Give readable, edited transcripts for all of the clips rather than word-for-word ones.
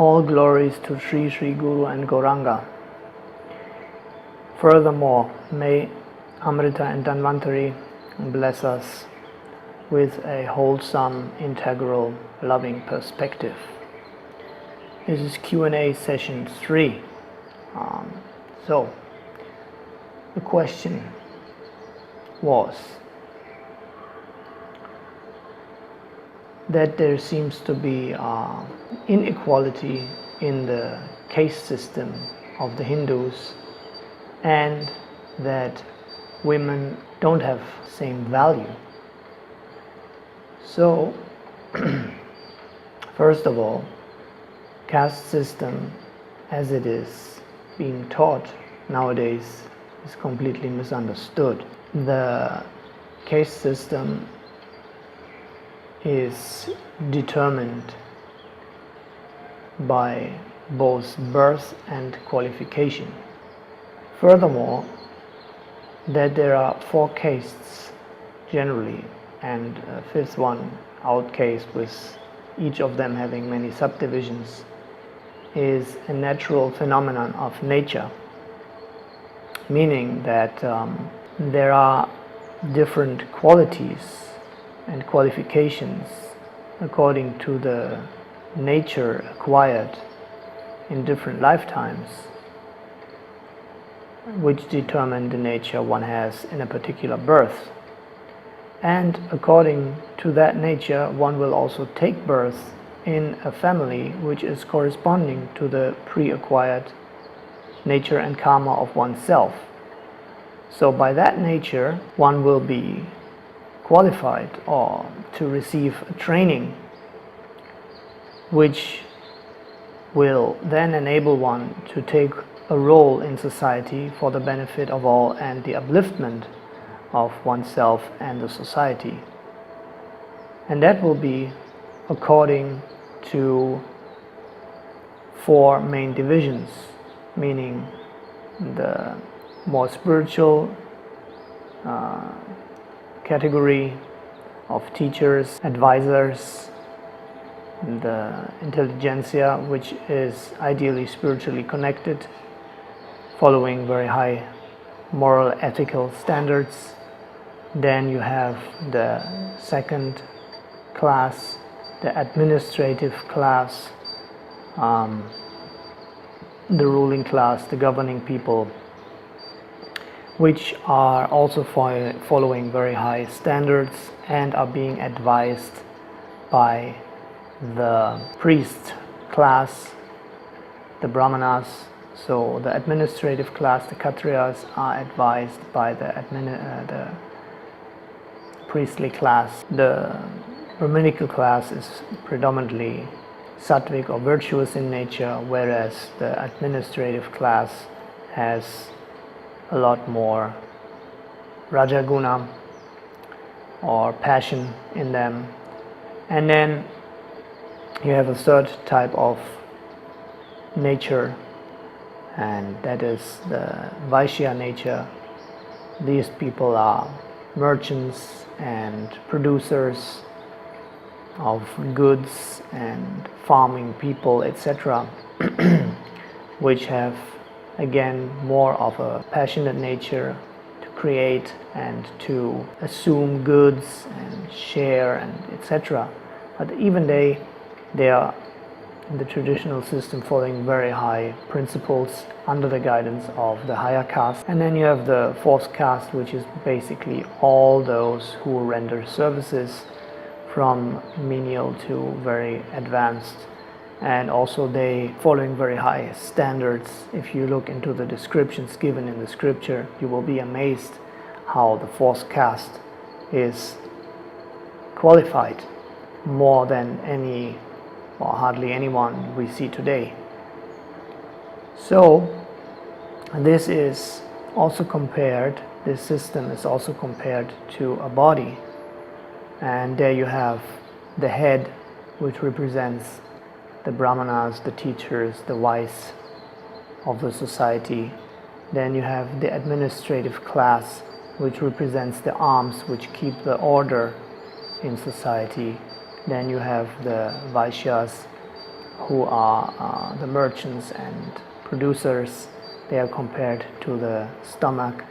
All glories to Shri, Shri Guru and Gauranga. Furthermore, may Amrita and Dhanvantari bless us with a wholesome, integral, loving perspective. This is Q&A session 3. So, the question was that there seems to be inequality in the caste system of the Hindus, and that women don't have same value. So, first of all, caste system as it is being taught nowadays is completely misunderstood. The caste system is determined by both birth and qualification. Furthermore, that there are 4 castes generally, and a 5th one outcast, with each of them having many subdivisions, is a natural phenomenon of nature, meaning that there are different qualities and qualifications according to the nature acquired in different lifetimes, which determine the nature one has in a particular birth. And according to that nature, one will also take birth in a family which is corresponding to the pre-acquired nature and karma of oneself. So by that nature, one will be qualified or to receive a training which will then enable one to take a role in society for the benefit of all and the upliftment of oneself and the society. And that will be according to 4 main divisions, meaning the more spiritual category of teachers, advisors, the intelligentsia, which is ideally spiritually connected, following very high moral ethical standards. Then you have the 2nd class, the administrative class, the ruling class, the governing people, which are also following very high standards and are being advised by the priest class, the brahmanas. So the administrative class, the Kshatriyas, are advised by the priestly class. The Brahminical class is predominantly sattvic or virtuous in nature, whereas the administrative class has a lot more rajaguna or passion in them. And then you have a 3rd type of nature, and that is the Vaishya nature. These people are merchants and producers of goods and farming people, etc., which have again more of a passionate nature to create and to assume goods and share and etc. But even they are in the traditional system following very high principles under the guidance of the higher caste. And then you have the 4th caste, which is basically all those who render services from menial to very advanced, and also they following very high standards. If you look into the descriptions given in the scripture, you will be amazed how the 4th caste is qualified more than any or hardly anyone we see today. So this is also compared, this system is also compared to a body, and there you have the head, which represents the brahmanas, the teachers, the wise of the society. Then you have the administrative class, which represents the arms which keep the order in society. Then you have the Vaishyas, who are the merchants and producers. They are compared to the stomach.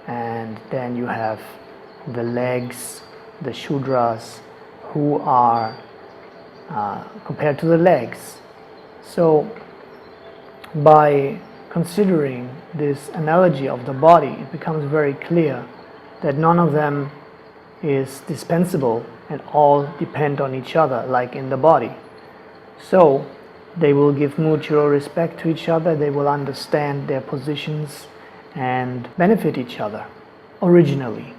And then you have the legs, the Shudras, who are compared to the legs. So by considering this analogy of the body, it becomes very clear that none of them is dispensable and all depend on each other, like in the body. So they will give mutual respect to each other, they will understand their positions and benefit each other originally.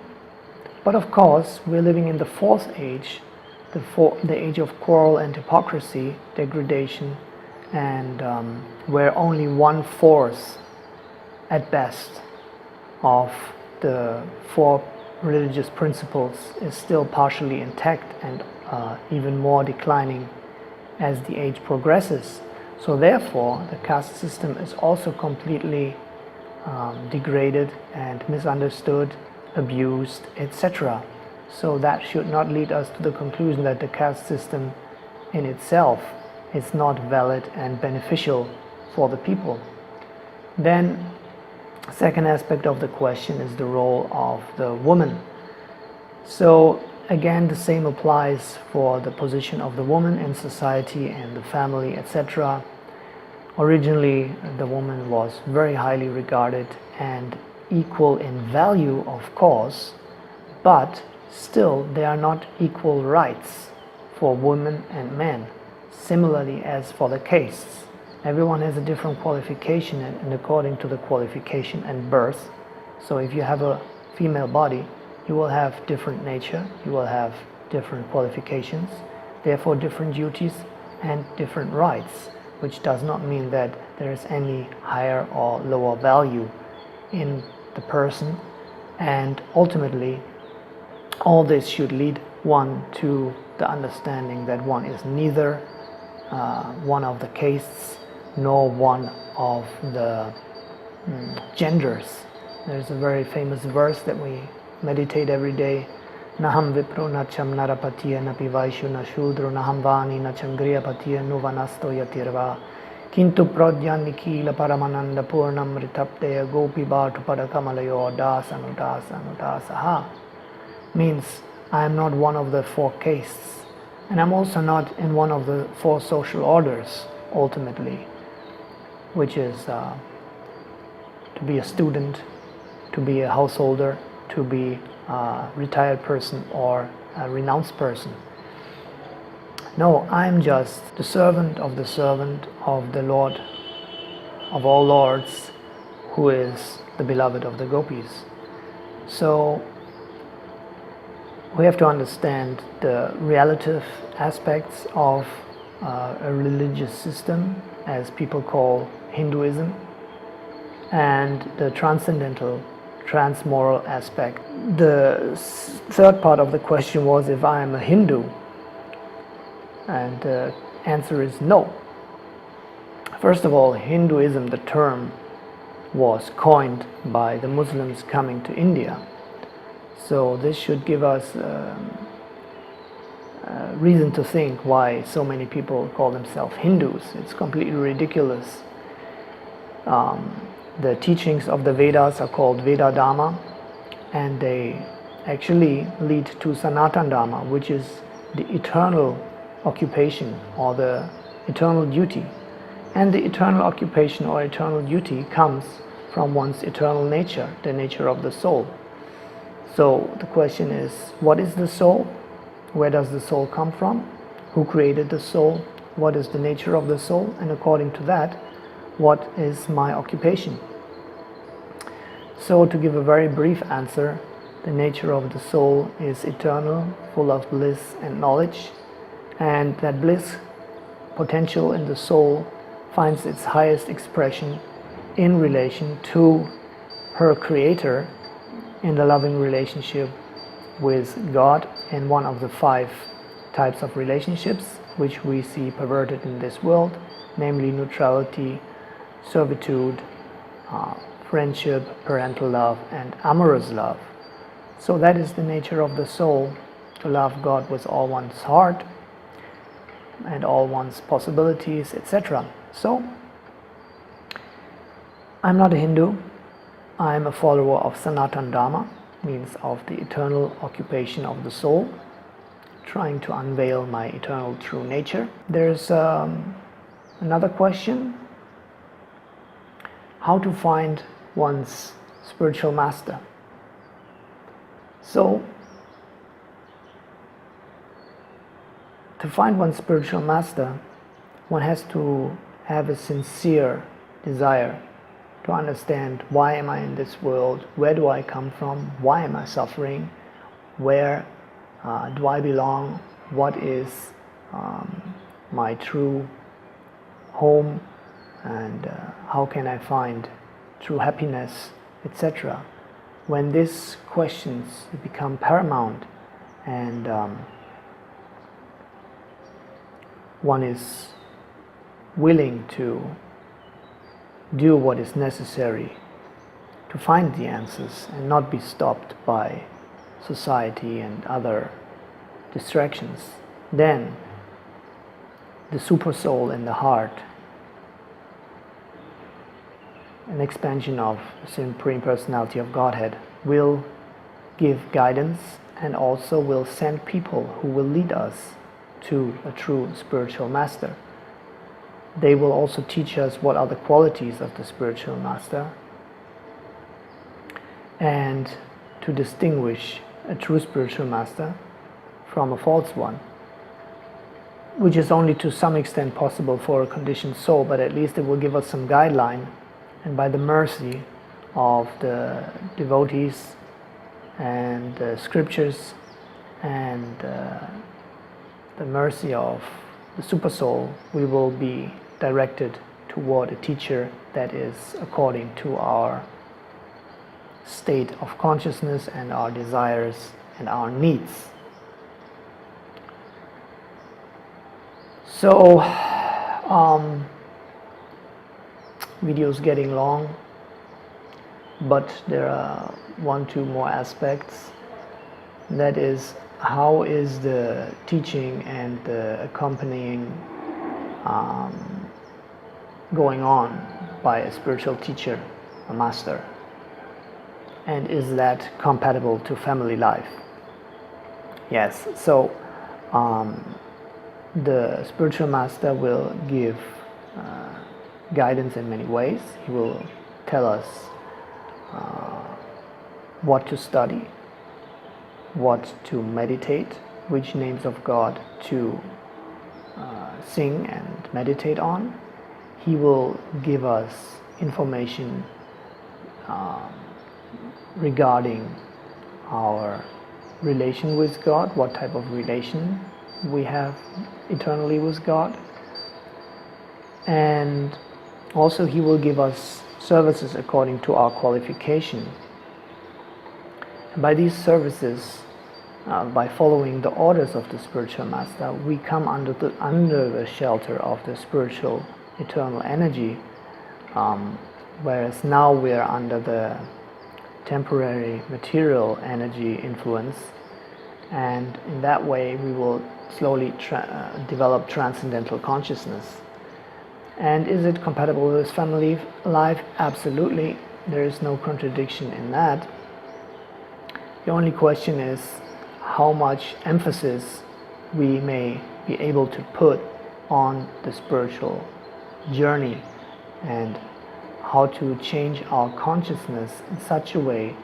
But of course, we're living in the fourth age, the age of quarrel and hypocrisy, degradation, and where only 1/4 at best of the 4 religious principles is still partially intact and even more declining as the age progresses. So therefore, the caste system is also completely degraded and misunderstood, abused, etc. So that should not lead us to the conclusion that the caste system in itself is not valid and beneficial for the people. Then, second aspect of the question is the role of the woman. So again, the same applies for the position of the woman in society and the family, etc. Originally, the woman was very highly regarded and equal in value, of course, but still there are not equal rights for women and men, similarly as for the castes. Everyone has a different qualification, and according to the qualification and birth. So if you have a female body, you will have different nature, you will have different qualifications, therefore different duties and different rights, which does not mean that there is any higher or lower value in the person. And ultimately, all this should lead one to the understanding that one is neither one of the castes nor one of the genders. There's a very famous verse that we meditate every day. Naham vipro nacham narapatiya napi vaishu na shudro naham vani nacham griyapatiya nuvanasto yatirva kintu pradya nikila paramananda purnam ritapteya gopi bhatu padakamalayo dasanudasanudasaha. Means I am not one of the 4 castes, and I'm also not in one of the 4 social orders ultimately, which is to be a student, to be a householder, to be a retired person or a renounced person. No, I'm just the servant of the Lord of all lords, who is the beloved of the gopis. So we have to understand the relative aspects of a religious system, as people call Hinduism, and the transcendental, transmoral aspect. The third part of the question was if I am a Hindu, and the answer is no. First of all, Hinduism, the term, was coined by the Muslims coming to India. So this should give us reason to think why so many people call themselves Hindus. It's completely ridiculous. The teachings of the Vedas are called Veda Dharma, and they actually lead to Sanatana Dharma, which is the eternal occupation or the eternal duty. And the eternal occupation or eternal duty comes from one's eternal nature, the nature of the soul. So the question is, what is the soul? Where does the soul come from? Who created the soul? What is the nature of the soul? And according to that, what is my occupation? So to give a very brief answer, the nature of the soul is eternal, full of bliss and knowledge, and that bliss potential in the soul finds its highest expression in relation to her creator, in the loving relationship with God, in one of the 5 types of relationships which we see perverted in this world, namely neutrality, servitude, friendship, parental love, and amorous love. So that is the nature of the soul, to love God with all one's heart, and all one's possibilities, etc. So, I'm not a Hindu. I'm a follower of Sanatana Dharma, means of the eternal occupation of the soul, trying to unveil my eternal true nature. There's another question: how to find one's spiritual master. So, to find one's spiritual master, one has to have a sincere desire to understand, why am I in this world, where do I come from, why am I suffering, where do I belong, what is my true home, and how can I find true happiness, etc. When these questions become paramount and one is willing to do what is necessary to find the answers and not be stopped by society and other distractions, then the super soul in the heart, an expansion of the Supreme Personality of Godhead, will give guidance and also will send people who will lead us to a true spiritual master. They will also teach us what are the qualities of the spiritual master and to distinguish a true spiritual master from a false one, which is only to some extent possible for a conditioned soul, but at least it will give us some guideline, and by the mercy of the devotees and the scriptures and the mercy of the super soul, we will be directed toward a teacher that is according to our state of consciousness and our desires and our needs. So, video's getting long, but there are 1-2 more aspects. That is, how is the teaching and the accompanying going on by a spiritual teacher, a master, and is that compatible to family life? Yes, so the spiritual master will give guidance in many ways. He will tell us what to study, what to meditate, which names of God to sing and meditate on. He will give us information regarding our relation with God, what type of relation we have eternally with God, and also he will give us services according to our qualification. And by these services, by following the orders of the spiritual master, we come under the shelter of the spiritual eternal energy, whereas now we are under the temporary material energy influence, and in that way we will slowly develop transcendental consciousness. And is it compatible with family life? Absolutely. There is no contradiction in that. The only question is how much emphasis we may be able to put on the spiritual journey and how to change our consciousness in such a way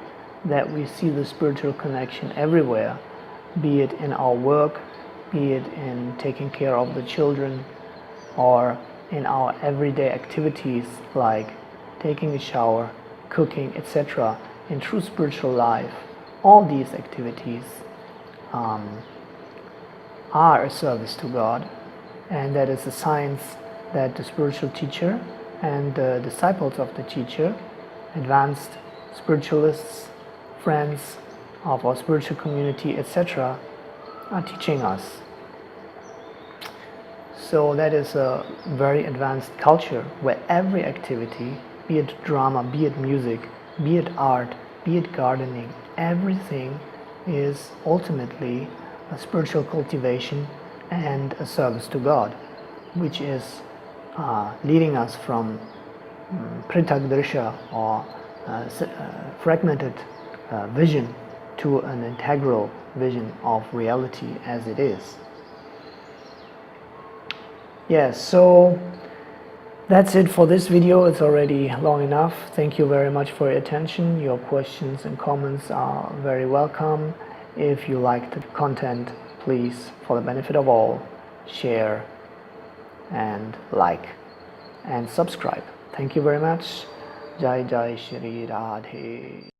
that we see the spiritual connection everywhere, be it in our work, be it in taking care of the children, or in our everyday activities like taking a shower, cooking, etc. In true spiritual life, all these activities are a service to God, and that is a science that the spiritual teacher and the disciples of the teacher, advanced spiritualists, friends of our spiritual community, etc., are teaching us. So that is a very advanced culture where every activity, be it drama, be it music, be it art, be it gardening, everything is ultimately a spiritual cultivation and a service to God, which is leading us from pritagdrisha or fragmented vision to an integral vision of reality as it is. Yes, so that's it for this video. It's already long enough. Thank you very much for your attention. Your questions and comments are very welcome. If you like the content, please, for the benefit of all, share and like and subscribe. Thank you very much. Jai Jai Shri Radhe.